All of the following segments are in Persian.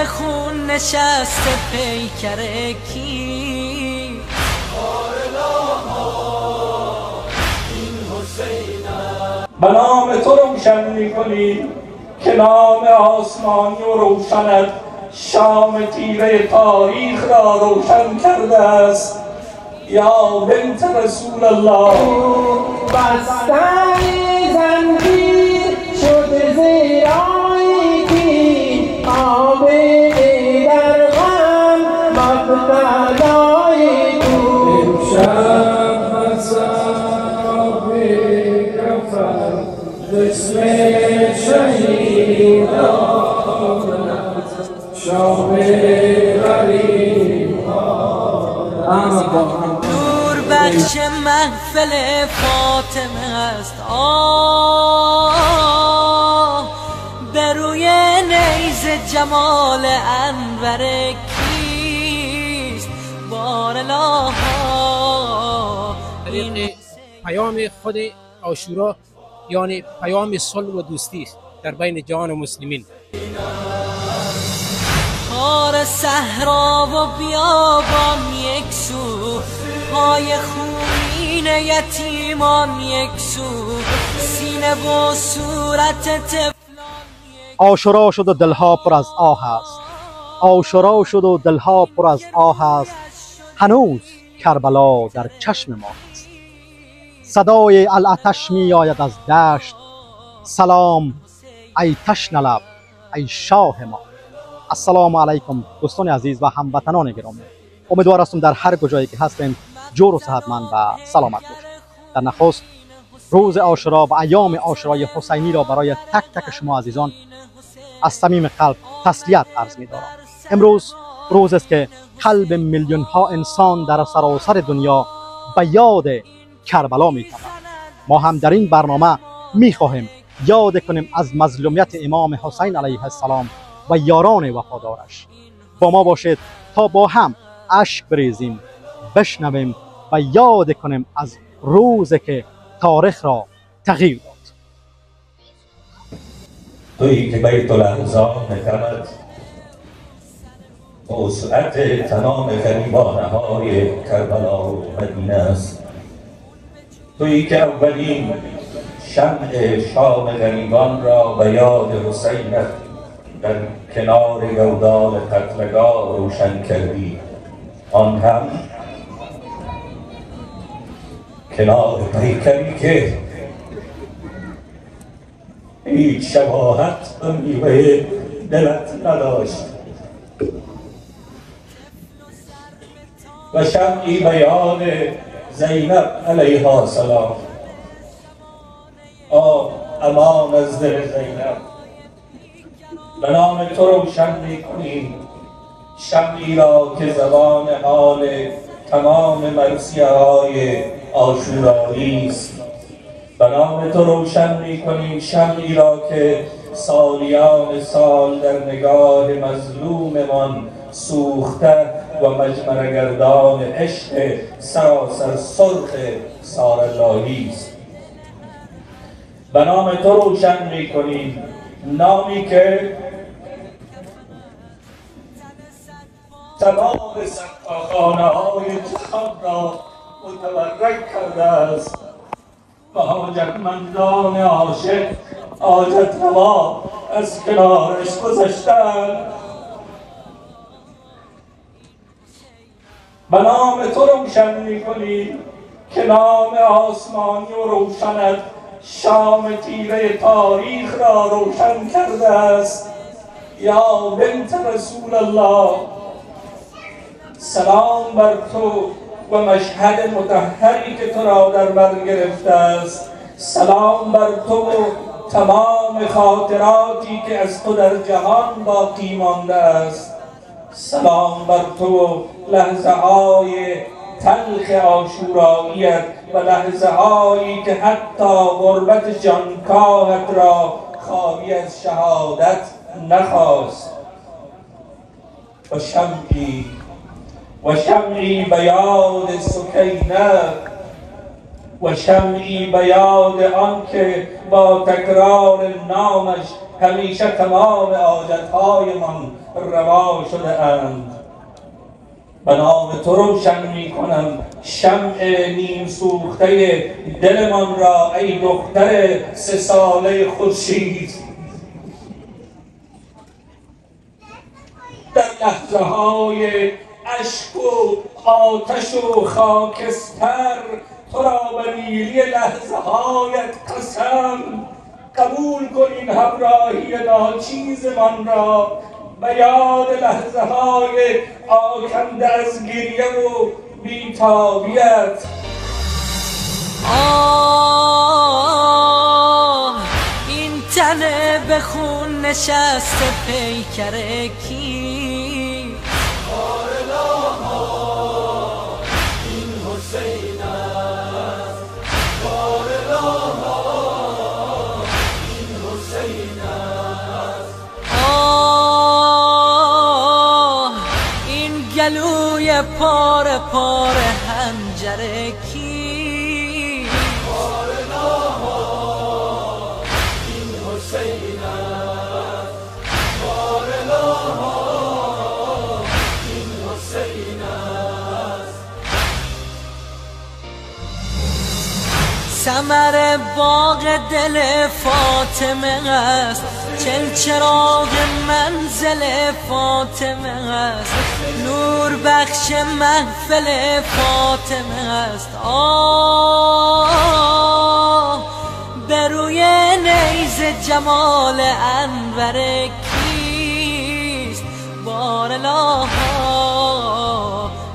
خون نشسته پیکر کی؟ به نام تو روشن می‌کنی که نام آسمانی و روشنت شام تیره تاریخ را روشن کرده است. یا بنت رسول الله، بستن زنجیر شد زیرایی که آب در غم مبتلای تو امشب مسابی کفر جسم شهیدان شام غریبان نور بخش محفل فاطمه است. به روی نیزه جمال انور کیست؟ بارالله طریق پیام خود عاشورا یعنی پیام صلح و دوستی در بین جهان مسلمین. خار صحرا و بیابان یک سو، پای خونین یتیمان یک سو، سینه و صورت طفلان. عاشورا شد و دلها پر از آه است، عاشورا شد و دلها پر از آه است، هنوز کربلا در چشم ما است. صدای العطش می آید از دشت، سلام ای تشنه لب ای شاه ما. السلام علیکم دوستان عزیز و هموطنان گرامی، امیدوار هستم در هر کجایی که هستیم جور و صحتمند و سلامت باشید. در نخست روز عاشورا و ایام عاشورای حسینی را برای تک تک شما عزیزان از صمیم قلب تسلیت عرض می دارم. امروز روز است که قلب میلیون ها انسان در سراسر دنیا به یاد کربلا می تپد. ما هم در این برنامه می خواهیم یاد کنیم از مظلومیت امام حسین علیه السلام و یاران وفادارش. با ما باشید تا با هم اشک بریزیم، بشنویم و یاد کنیم از روزی که تاریخ را تغییر داد. تویی که بیت الاحزان نکرد وسعت تمام غریبانه های کربلا و مدینه است. تویی که اولین شمع شام غریبان را به یاد حسینت در کنار گودال قتلگاه روشن کردی، آن هم کنار پیکری که هیچ شباهت به میوه دلت نداشت و شمعی به یاد زینب علیها السلام. امان از دل زینب، به نام تو روشن می‌کنیم شمعی را که زبان حال تمام مرثیه‌های عاشورایی است. به نام تو روشن می‌کنیم شمعی را که سالیان سال در نگاه مظلوممان سوخته و مجمرگردان عشق سراسر سرخ ساراللهی است. به نام تو روشن می‌کنیم نامی که تمام سقاخانه های جهان را متبرک کرده است و حاجتمندان عاشق حاجت روا از کنارش گذشتند. به نام تو روشن می‌کنیم که نام آسمانی و روشنت شام تیره تاریخ را روشن کرده است. یا بنت رسول الله، سلام بر تو و مشهد مطهری که تو را در بر گرفته است. سلام بر تو و تمام خاطراتی که از تو در جهان باقی مانده است. سلام بر تو و لحظه های تلخ عاشوراییت و لحظه هایی که حتی غربت جانکاهت را خالی از شهادت نخواست. و شمعی به یاد سکینه و شمعی به یاد آن که با تکرار نامش همیشه تمام حاجت‌هایمان روا شده اند. به نام تو روشن می کنم شمع نیم سوخته دلمان را ای دختر 3 ساله خورشید. در لحظه های اشک و آتش و خاکستر تو را به نیلی لحظه هایت قسم، قبول کن این همراهی ناچیزمان را به یاد لحظه های آکنده از گریه و بیتابیت. این تنه به خون نشسته پیکر کی؟ این حسین است. این حسین است. این گلوی پاره پاره هنجر کی؟ این حسین است. این حسین است. ثمر باغ دل فاطمه است، چراغ منزل فاطمه است، نور بخش محفل فاطمه است. به روی نیزه جمال انور کیست؟ بارالله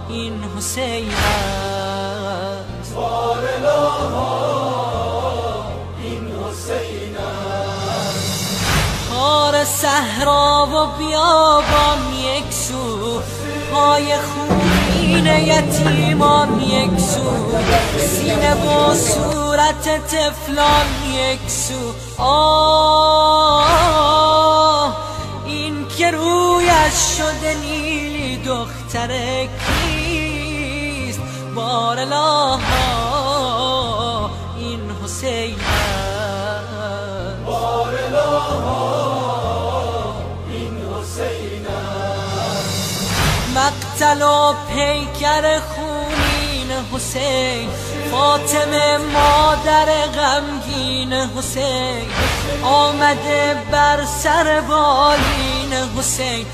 این حسین است. این حسین است. خار صحرا و بیابان یک سو، پای خونین یتیمان یک سو، سینه و صورت طفلان یک سو. این که رویش شده نیلی دختر کیست؟ بارالله این حسین است. این حسین است. مقتل و پیکر خونین حسین، فاطمه مادر غمگین حسین، آمده بر سر بالین حسین.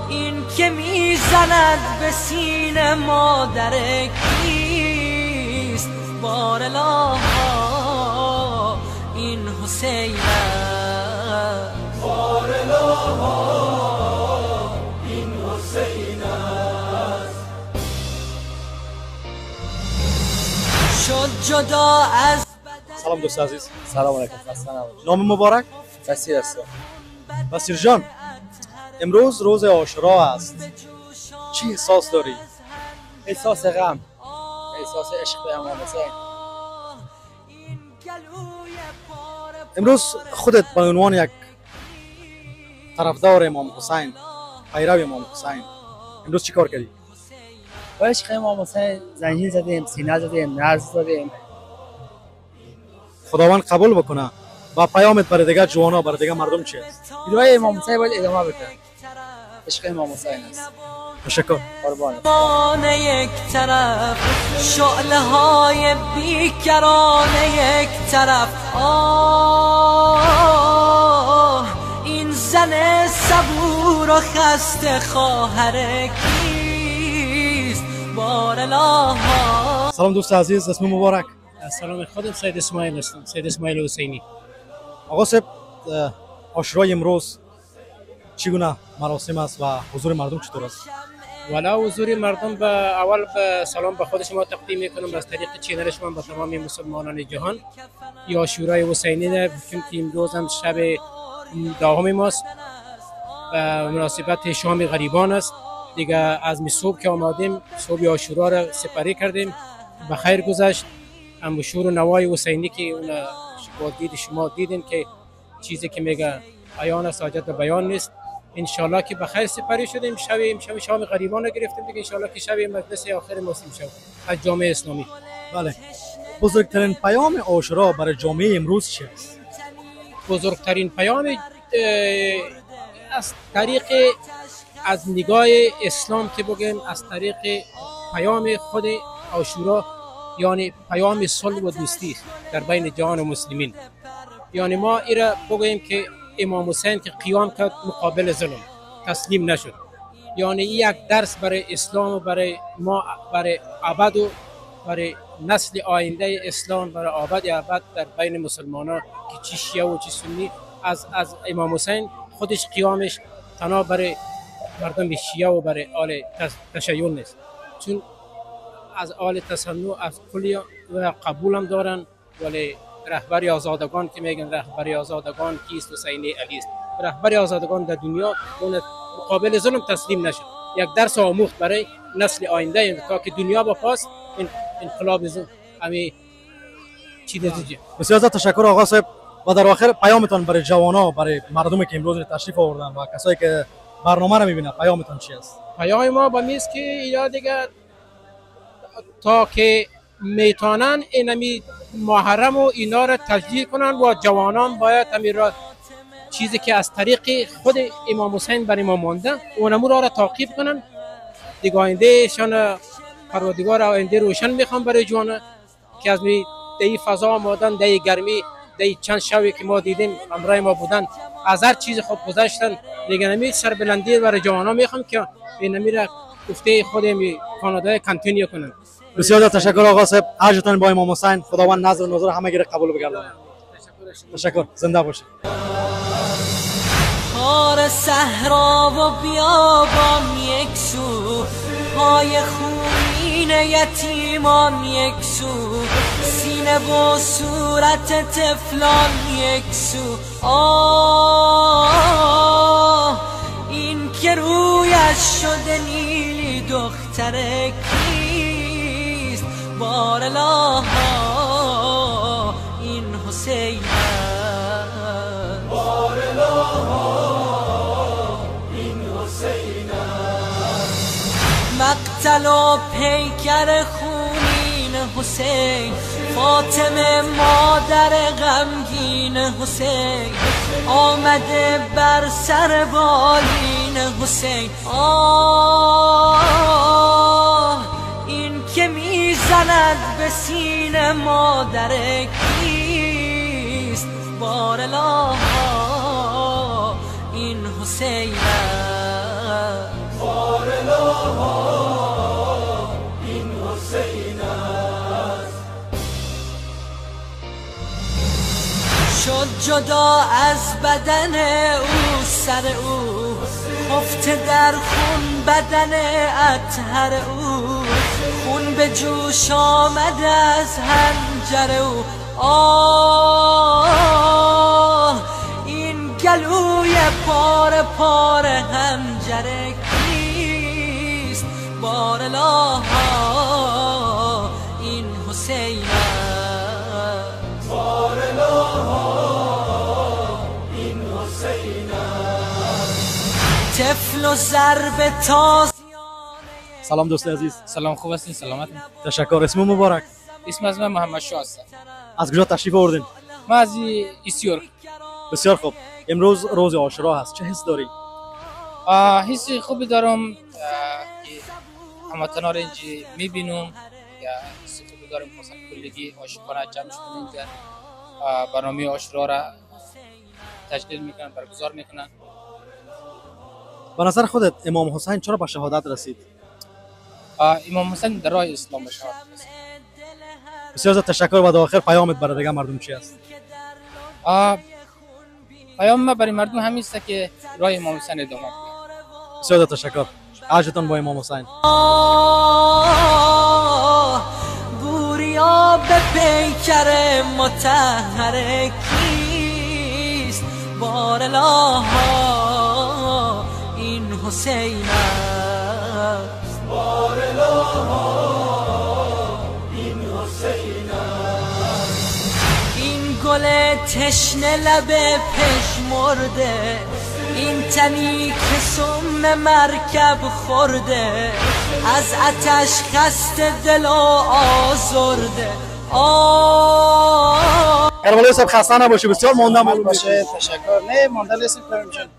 این که میزند به سینه مادر کیست؟ بارالله این حسین است. این حسین است. شد جدا از سلام دوست عزیز. سلام علیکم. خسته نباشید. نام مبارک؟ بصیر هستم. بصیر جان، امروز روز عاشورا است. چی احساس داری؟ احساس غم، احساس عشق به امام حسین. امروز خودت به عنوان یک طرفدار امام حسین، پیرو امام حسین، امروز چی کار کردی؟ با عشق امام حسین زنجیر زدیم، سینه زدیم، نرز زدیم. خداوند قبول بکنه. و پیامت برای دیگه جوانا، برای دیگه مردم چی است؟ ویدیوهای امام حسین باید ادامه بده. عشق امام حسین است. تشکر. قربان. یک طرف شعله های بیکران یک طرف. این زن صبور و خسته خواهر کیست؟ بارالله. سلام دوست عزیز، اسم مبارک؟ سلام، خودم سید اسماعیل هستم، سید اسماعیل حسینی. آقا صاحب، عاشورای امروز چگونه مراسم است و حضور مردم چطور است؟ والا حضور مردم به اول به سلام به خود شما تقدیم میکنم از طریق چینل شما به تمام مسلمانان جهان. یا عاشورای حسینی نه، چون که امروز هم شب دهم ماست و مناسبت شام غریبان است دیگه. از صبح که آمدیم، صبح عاشورا را سپری کردیم، به خیر گذشت. هم شور و نوای حسینی که اون با دید شما دیدین که چیزی که میگه بیان است، حاجت به بیان نیست. انشالله که به خیر سپری شدیم. شب شام غریبان رو گرفتیم دیگه. انشالله که شب مجلس آخر مسلم شد از جامعه اسلامی. بله. بزرگترین پیام عاشورا برای جامعه امروز چی است؟ بزرگترین پیام از طریق از نگاه اسلام که بگیم از طریق پیام خود عاشورا، یعنی پیام صلح و دوستی در بین جهان مسلمین. یعنی ما ایرا بگوییم که امام حسین که قیام کرد مقابل ظلم تسلیم نشد، یعنی یک درس برای اسلام و برای ما، برای ابد و برای نسل آینده اسلام، برای ابد در بین مسلمانان که چی شیعه و چی سنی. از امام حسین خودش قیامش تنها برای مردم شیعه و برای آل تشیع نیست، چون از آل تسنن از کلی قبول هم دارن، ولی رهبر آزادگان که میگن رهبر آزادگان کیست؟ حسین علی است. رهبر آزادگان در دنیا اون مقابل ظلم تسلیم نشد، یک درس آموخت برای نسل آینده تا که دنیا با پاس انقلاب ظلم همین چیز دیگه. بسیار زیاد تشکر آقا صاحب. و در آخر پیامتان برای جوانان، برای مردمی که امروز تشریف آوردن و کسایی که برنامه رو میبینن، پیامتان چی است؟ پیام ما با میست که یا دیگر تا که میتونن اینمی محرم و اینا را تجدید کنن و جوانان باید همین را چیزی که از طریق خود امام حسین برای ما مانده اونمو را تعقیب کنن. دیگه آینده شان پروردگار آینده روشن میخوام برای جوانان که از دی فضا آمدن، دی گرمی، دی چند شوی که ما دیدیم همراه ما بودن، از هر چیز خود گذشتن. دیگه نمی سربلندی برای جوانان میخوام که اینمی را گفته خود می کانادا کانتینیو کنن. بسیار تشکر آقا صاحب. حاجتان با امام حسین. خداوند نظر و نظر همه گیره قبول بگرداند. تشکر. زنده باشید. خار صحرا و بیابان یک سو، پای خونین یتیمان یک سو، سینه و صورت طفلان یک سو. این که رویش شده نیلی دختر کیست؟ بارالله این حسین است. مقتل و پیکر خونین حسین، فاطمه مادر غمگین حسین، آمده بر سر بالین حسین. این که میزند به سینه مادر کیست؟ بارالله این حسین است. این حسین است. شد جدا از بدن او سر او، خفته در خون بدن اطهر او، خون به جوش آمده از حنجر او. این گلوی پاره پاره حنجر کیست؟ بارالله این حسین است. بارالله این حسین است. طفل و ضرب تازیان. سلام دوست عزیز. سلام، خوب هستین؟ سلامتین؟ تشکر. اسم مبارک؟ اسم از من محمد شاه است. از کجا تشریف آوردین؟ من از ایسیورک. بسیار خوب. امروز روز عاشورا هست، چه حس داری؟ حس خوبی دارم که هموطنا رو اینجا میبینم، یا حس خوبی دارم که مثلا کلگی عاشقانه جمع شدن اینجا برنامه عاشورا را تجلیل میکنن، برگزار میکنن. به نظر خودت امام حسین چرا به شهادت رسید؟ امام حسین در راه اسلام به شهادت رسید. بسیار زیاد تشکر. و در آخر پیامت برای دیگه مردم چی است؟ پیام ما برای مردم همین است که راه امام حسین ادامه بدن. بسیار زیاد تشکر. حاجتان با امام حسین. بوریا به پیکر مطهر کیست؟ بارالله این حسین است. بارالله این حسین است. این گل تشنه لب پژمرده، این تنی که سم مرکب خورده، از آتش خسته دل و آزرده. کربلای صاحب خسته نباشی، بسیار مانده معلوم باشه. تشکر. نه مانده نیستیم میشن.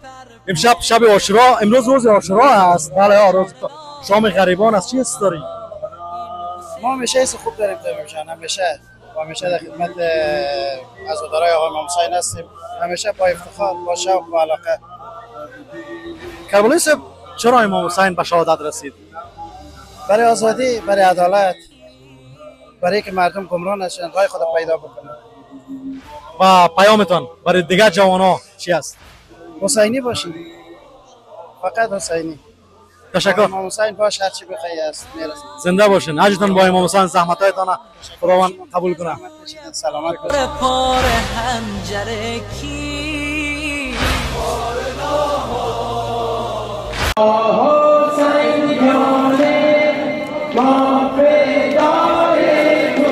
امشب شب عاشورا، امروز روز عاشورا است. بله روز شام غریبان است. چی حس داری؟ ما همیشه حس خوب داریم میشن، همیشه در خدمت عزادارای آقای امام حسین هستیم، همیشه با افتخار، با شوق و علاقه. کربلای صاحب چرا امام حسین به شهادت رسید؟ برای آزادی، برای عدالت، برای که مردم گمراه نشن، راه خود پیدا بکنن. و پیامتان برای دیگر جوانان چی است؟ حسینی باشین، فقط حسینی. تشکر. امام حسین باش، هر چی بخوای است میرسه. زنده باشین. حجتان با امام حسین، زحمتایتان خداوند قبول کنه. سلامت باشین. پار حنجره کی حسین جان ما فدای تو،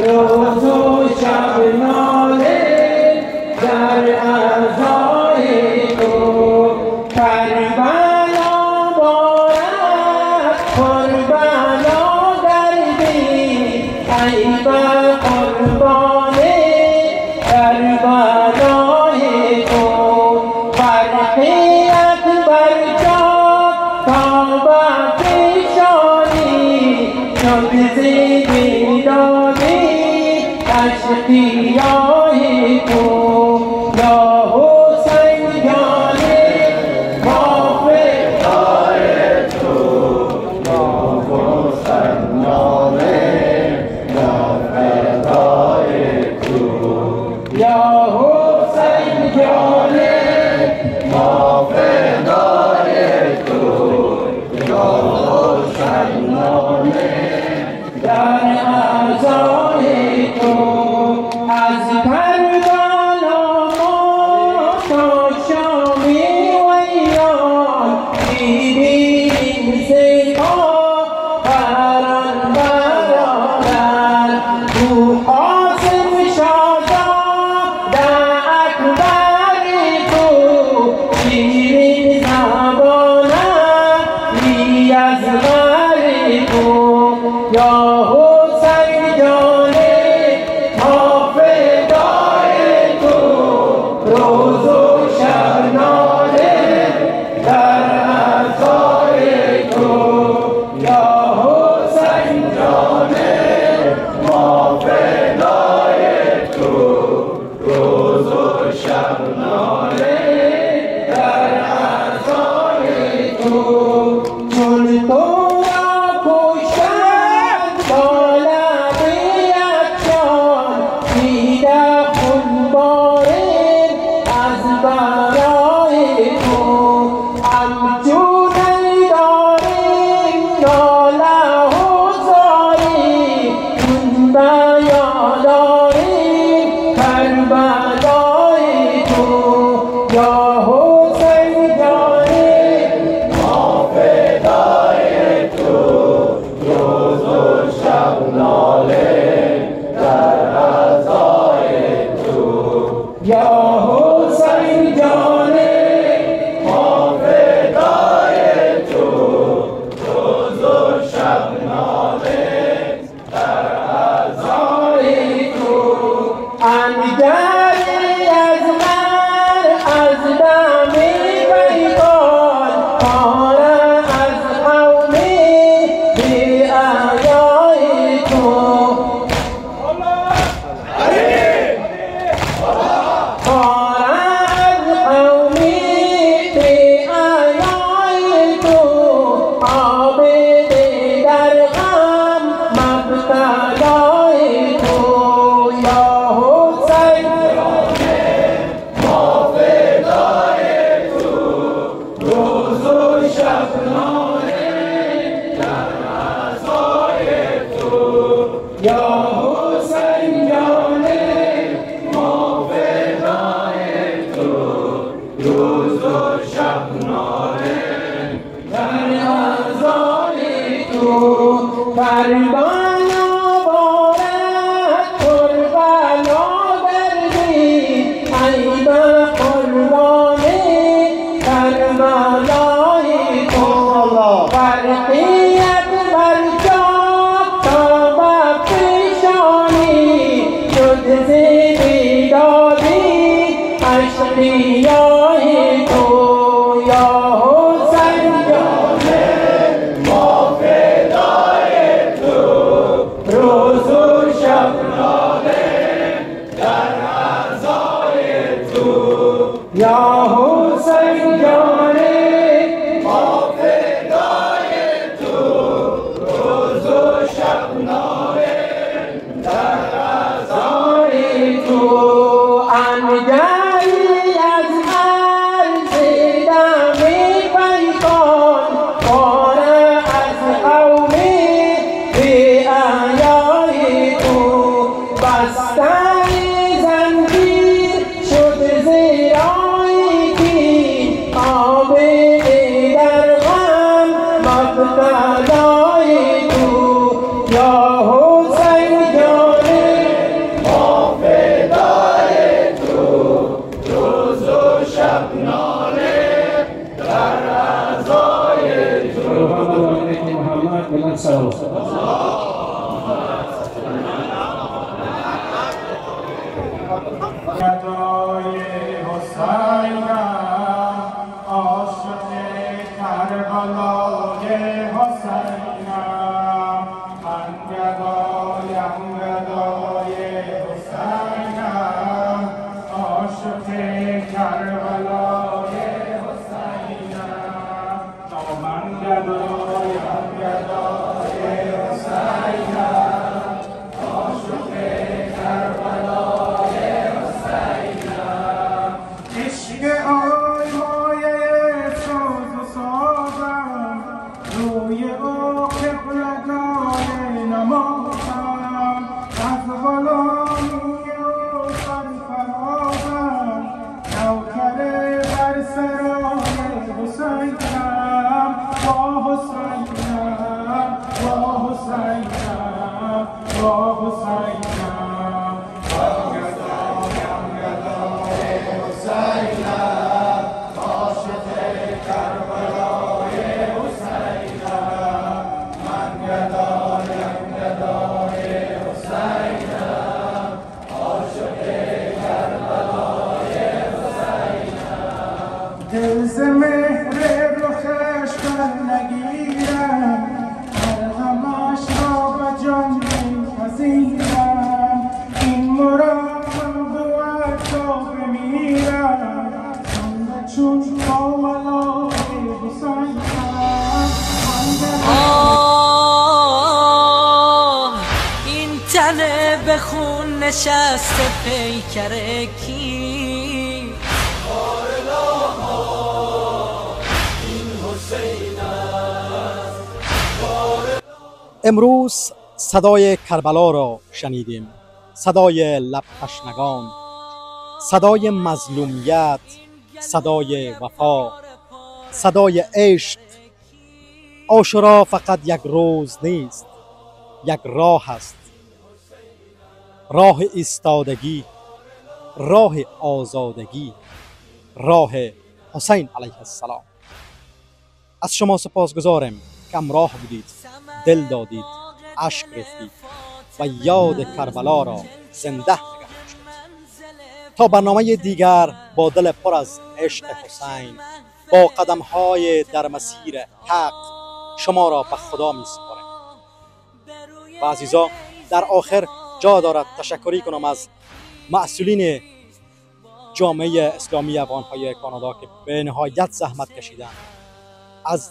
روز و شب ناله در عزای تو. کربلا بارد کربلا گردی، ای بر قربان کربلای تو. فرقی اکبر جان تا به پیشانی، شد زیدی دادی اشقیای تو. یا حسین جان ما فدای تو، یا حسین جان ما فدای تو. یا حسین جان ما فدای تو، یا حسین جان در عزای تو. از کربلا ما تا شامی و ایران، دیدیم زیبا بران برادر. تو قاسم شاهزاده اکبر تو، شیرین زبانه ای از بر تو. یا حسین جان ما فدای تو، روز و شب ناله در عزای تو. یا حسین جان ما فدای تو، روز و شب ناله در عزای تو. چون تو را کشتند با لب یکجان، دیده خون بارید از برای تو. همچون داریم ناله و زاری، چون به یاد آریم کربلای تو. یا حسین جان ما فدای تو، روز و شب ناله در عزای تو. یا حسین جان ما فدای تو، روز و شب ناله در عزای تو. انجلی از من از دم بیگان، پاره از قومی بی حیای تو. پاره از قومی بی حیای تو. عابد در غم مبتلای تو. یا حسین ما فدای تو، روز و شب ناله در عزای تو. یا حسین جان ما فدای تو، روز و شب ناله در عزای تو. کربلا بارد کربلا گردی، ای بر قربان کربلای تو. فرقی اکبر جان تا به پیشانی، بیایی تو یا حسین جانه ما فدای تو روز و شب ناله در عزای تو یا حسین جانه ما فدای تو روز و شب ناله در عزای تو انگهی از عرض دمی پیکان پاره از قومی بی احیای تو بستن زنجیر شد زیرایی کی آبی در غم مبتلای تو یا حسین جانه ما فدای تو روز و شب ناله در عزای تو محمد بلند سلام گدای حسینم عاشق کربلای حسینم من گدایم گدای حسینم عاشق کربلای حسینم من گدایم گدای حسینم عاشق کربلای عشق آی مایه ساز و سازم روی او قبلگاه نمازم از غلامی و سرفرازم نوکر بر سرای حسینم با حسینم با حسینم با حسینم گدایم گدای حسینم عاشق کربلای حسینم من گدایم گدای حسینم عاشق کربلای حسینم دل ز مهر رخش برنگیرم مرهمش را به جان می‌پذیرم این مرام بود تا بمیرم زنده چون کاملای حسینم آه این تنه به خون نشسته پیکر کی امروز صدای کربلا را شنیدیم، صدای لب تشنگان، صدای مظلومیت، صدای وفا، صدای عشق. عاشورا فقط یک روز نیست، یک راه است، راه ایستادگی، راه آزادگی، راه حسین علیه السلام. از شما سپاسگزارم که همراه بودید، دل دادید، اشک ریختید و یاد کربلا را زنده نگه داشتید. تا برنامه دیگر با دل پر از عشق حسین، با قدم‌های در مسیر حق شما را به خدا می سپارم. و عزیزا، در آخر جا دارد تشکری کنم از مسئولین جامعه اسلامی افغان‌های کانادا که به نهایت زحمت کشیدند، از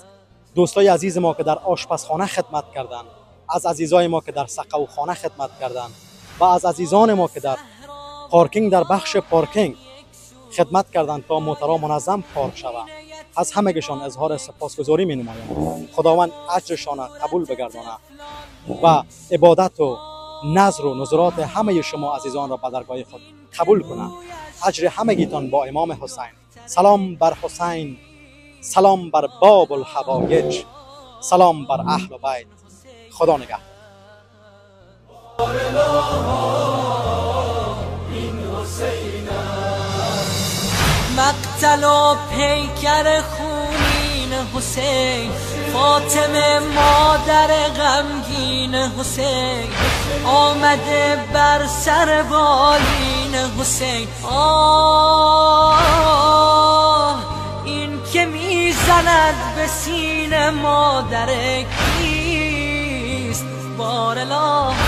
دوستای عزیز ما که در آشپزخانه خدمت کردند، از عزیزای ما که در سقوخانه خدمت کردند و از عزیزان ما که در پارکینگ، در بخش پارکینگ خدمت کردند تا موترها منظم پارک شود. از همگیشان اظهار سپاسگزاری می نمایم. خداوند اجرشان قبول بگردانه و عبادت و نظر و نظرات همه شما عزیزان را به درگاه خود قبول کنه. اجر همگیتان با امام حسین. سلام بر حسین، سلام بر باب الحوایج، سلام بر اهل بیت. خدا نگهدار. مقتل و پیکر خونین حسین، فاطمه مادر غمگین حسین، آمده بر سر بالین حسین. که میزند به سینه مادر کیست؟ بار الهی